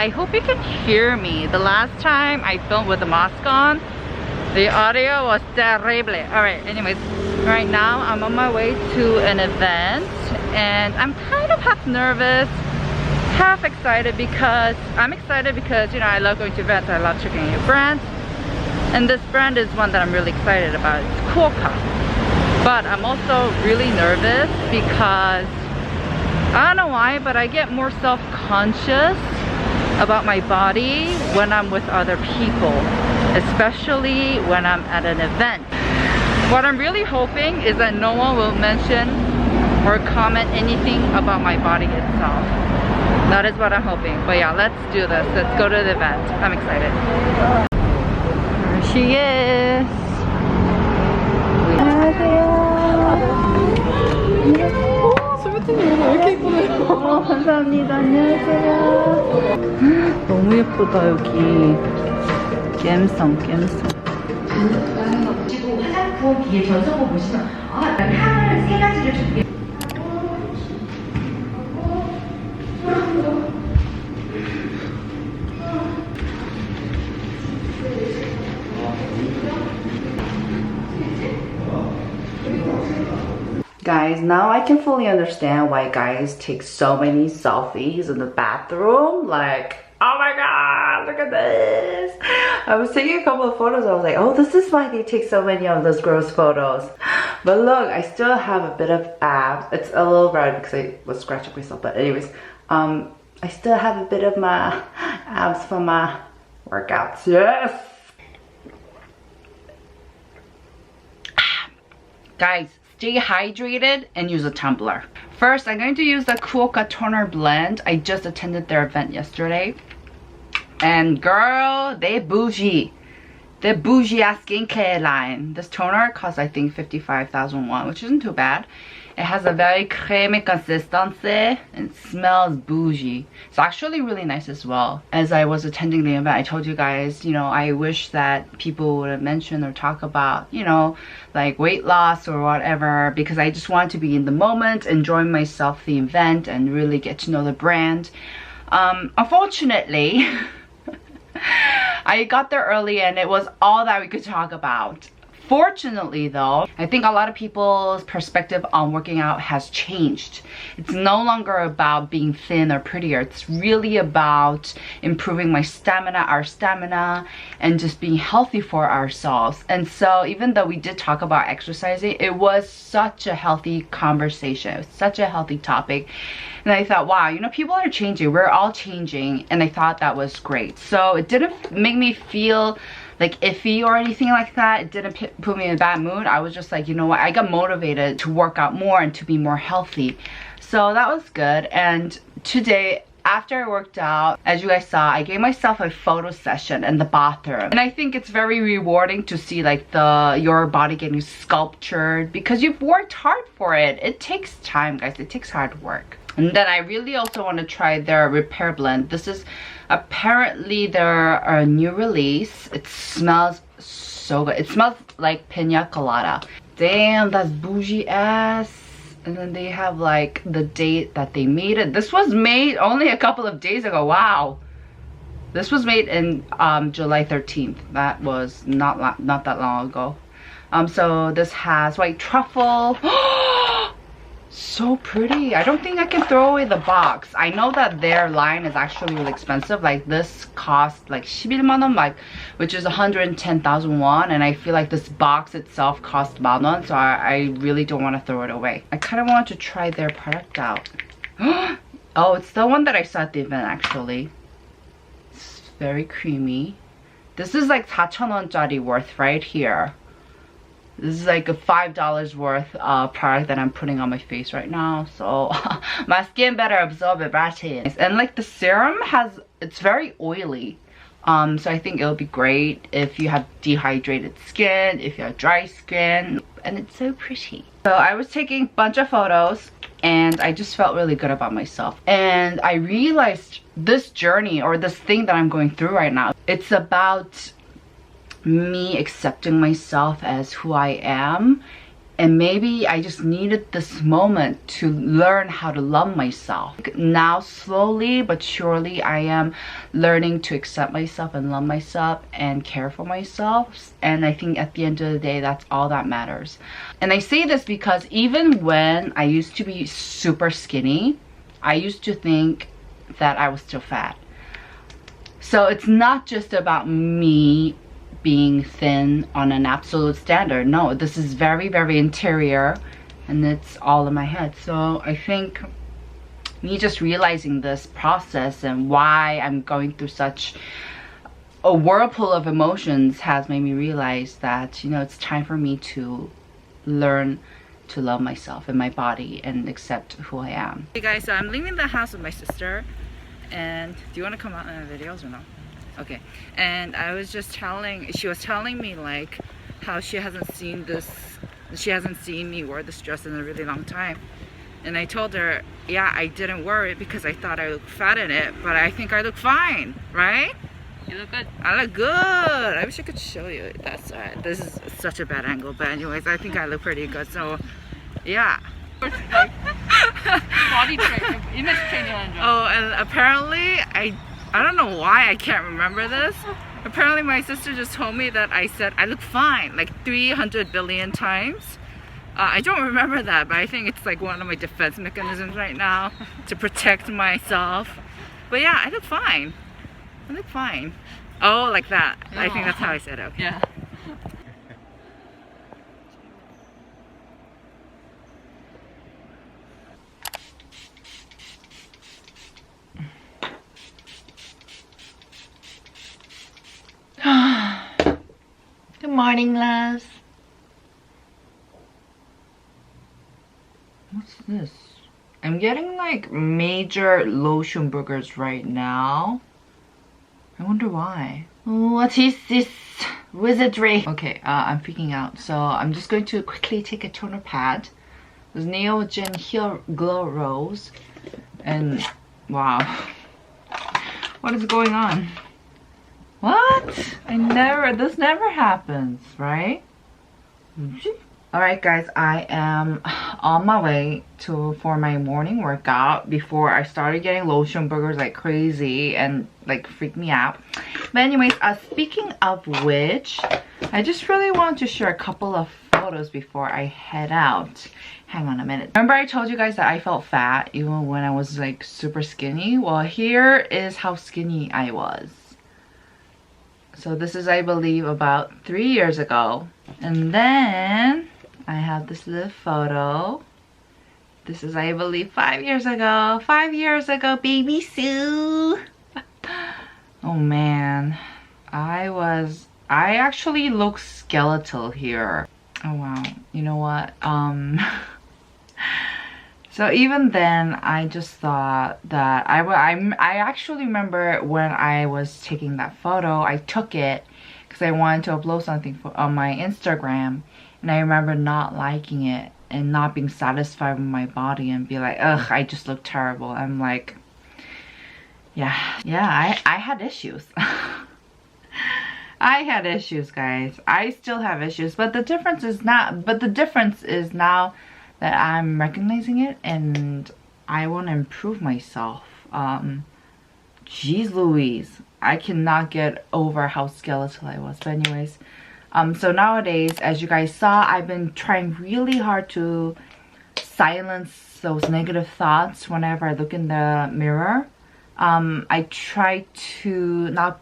I hope you can hear me. The last time I filmed with the mask on, the audio was terrible. Alright, anyways, right now I'm on my way to an event and I'm kind of half nervous, half excited because you know, I love going to events, I love checking new brands, and this brand is one that I'm really excited about. It's Kuoca. But I'm also really nervous because I don't know why, but I get more self-conscious about my body when I'm with other people, especially when I'm at an event. What I'm really hoping is that no one will mention or comment anything about my body itself. That is what I'm hoping. But yeah, let's do this. Let's go to the event. I'm excited. There she is. 소개팅이 왜 이렇게 예쁘네요. 감사합니다. 안녕하세요. 너무 예쁘다 여기. 갬성. 화장품 뒤에 전성고 보시면 향을 세 가지를 준비해. Guys, now I can fully understand why guys take so many selfies in the bathroom. Like, oh my god, look at this. I was taking a couple of photos. I was like, oh, this is why they take so many of those gross photos. But look, I still have a bit of abs. It's a little red because I was scratching myself. But anyways, I still have a bit of my abs from my workouts. Yes. Guys, stay hydrated and use a tumbler. First, I'm going to use the Kuoca toner blend. I just attended their event yesterday. And girl, they bougie. They're bougie ass skincare line. This toner costs I think 55,000 won, which isn't too bad. It has a very creamy consistency and it smells bougie. It's actually really nice as well. As I was attending the event, I told you guys, you know, I wish that people would have mentioned or talk about, you know, like weight loss or whatever, because I just wanted to be in the moment, enjoying myself the event and really get to know the brand. Unfortunately, I got there early and it was all that we could talk about. Fortunately though, I think a lot of people's perspective on working out has changed. It's no longer about being thin or prettier. It's really about improving our stamina, and just being healthy for ourselves. And so even though we did talk about exercising, it was such a healthy conversation. It was such a healthy topic. And I thought, wow, you know, people are changing. We're all changing. And I thought that was great. So it didn't make me feel like iffy or anything like that. It didn't put me in a bad mood. I was just like, you know what, I got motivated to work out more and to be more healthy. So that was good. And today, after I worked out, as you guys saw, I gave myself a photo session in the bathroom. And I think it's very rewarding to see like your body getting sculptured because you've worked hard for it. It takes time, guys. It takes hard work. And then I really also want to try their repair blend. This is apparently their new release. It smells so good. It smells like pina colada. Damn, that's bougie ass. And then they have like the date that they made it. This was made only a couple of days ago. Wow. This was made in July 13th. That was not that long ago. So this has white truffle. So pretty. I don't think I can throw away the box. I know that their line is actually really expensive. Like this cost like 11만 won, like, which is 110,000 won, and I feel like this box itself cost 10,000 won, so I really don't want to throw it away. I kind of want to try their product out. Oh, it's the one that I saw at the event actually. It's very creamy. This is like 4,000원짜리 worth right here. This is like a $5 worth product that I'm putting on my face right now. So my skin better absorb it, right? And like the serum it's very oily. So I think it'll be great if you have dehydrated skin, if you have dry skin. And it's so pretty. So I was taking a bunch of photos and I just felt really good about myself. And I realized this journey or this thing that I'm going through right now, it's about me accepting myself as who I am And maybe I just needed this moment to learn how to love myself. Now, slowly but surely, I am learning to accept myself and love myself and care for myself. And I think at the end of the day, that's all that matters. And I say this because even when I used to be super skinny, I used to think that I was still fat. So it's not just about me being thin on an absolute standard. No, this is very, very interior, and it's all in my head. So I think me just realizing this process and why I'm going through such a whirlpool of emotions has made me realize that, you know, it's time for me to learn to love myself and my body and accept who I am. Hey guys, so I'm leaving the house with my sister, and do you want to come out in the videos or no? Okay. And I was just she was telling me like how she hasn't seen me wear this dress in a really long time. And I told her, yeah, I didn't wear it because I thought I looked fat in it, but I think I look fine, right? You look good. I look good. I wish I could show you. That's right. This is such a bad angle, but anyways, I think I look pretty good. So, yeah. Body training, image training 하는 줄. Oh, and apparently I don't know why I can't remember this. Apparently my sister just told me that I said I look fine like 300 billion times. I don't remember that, but I think it's like one of my defense mechanisms right now to protect myself. But yeah, I look fine. I look fine. Oh, like that. I think that's how I said it. Okay. Yeah. Good morning, loves. What's this? I'm getting like major lotion boogers right now. I wonder why. What is this wizardry? Okay, I'm freaking out. So I'm just going to quickly take a toner pad. This Neogen Hyal Glow Rose. And wow. What is going on? What? This never happens, right? Alright guys, I am on my way for my morning workout before I started getting lotion boogers like crazy and like freaked me out. But anyways, speaking of which, I just really want to share a couple of photos before I head out. Hang on a minute. Remember I told you guys that I felt fat even when I was like super skinny? Well, here is how skinny I was. So this is, I believe, about 3 years ago. And then I have this little photo. This is, I believe, 5 years ago. 5 years ago, baby Sue. Oh man. I actually look skeletal here. Oh wow. You know what? So even then, I just thought that I actually remember when I was taking that photo, I took it because I wanted to upload something on my Instagram, and I remember not liking it and not being satisfied with my body and be like, ugh, I just look terrible. I'm like, yeah, I had issues. I had issues, guys. I still have issues, but the difference is now that I'm recognizing it and I want to improve myself. Jeez Louise, I cannot get over how skeletal I was. But anyways, so nowadays, as you guys saw, I've been trying really hard to silence those negative thoughts whenever I look in the mirror. I try to not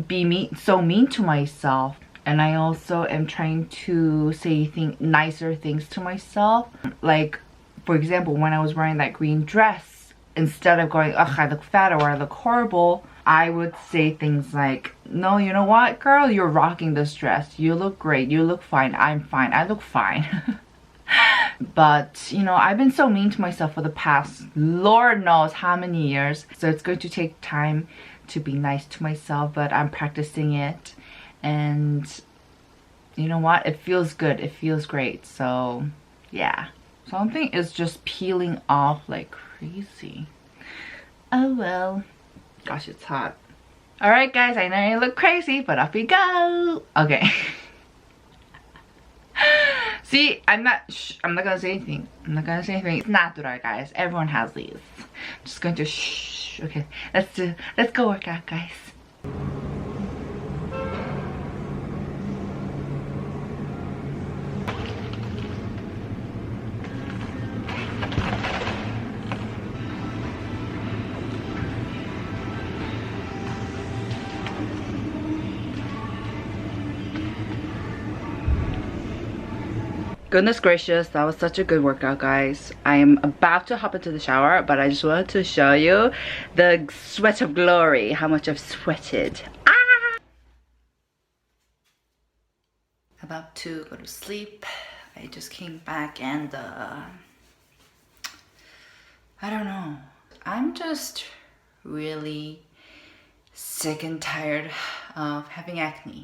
be so mean to myself. And I also am trying to say nicer things to myself. Like, for example, when I was wearing that green dress, instead of going, ugh, I look fat or I look horrible, I would say things like, no, you know what, girl, you're rocking this dress. You look great. You look fine. I'm fine. I look fine. But, you know, I've been so mean to myself for the past Lord knows how many years. So it's going to take time to be nice to myself, but I'm practicing it. And you know what? It feels good. It feels great. So yeah. Something is just peeling off like crazy. Oh well. Gosh, it's hot. Alright guys, I know I look crazy, but off we go. Okay. See, I'm not gonna say anything. I'm not gonna say anything. It's natural, guys. Everyone has these. I'm just going to shh. Okay, let's go work out, guys. Goodness gracious, that was such a good workout, guys. I am about to hop into the shower, but I just wanted to show you the sweat of glory, how much I've sweated. Ah! About to go to sleep. I just came back and I don't know. I'm just really sick and tired of having acne.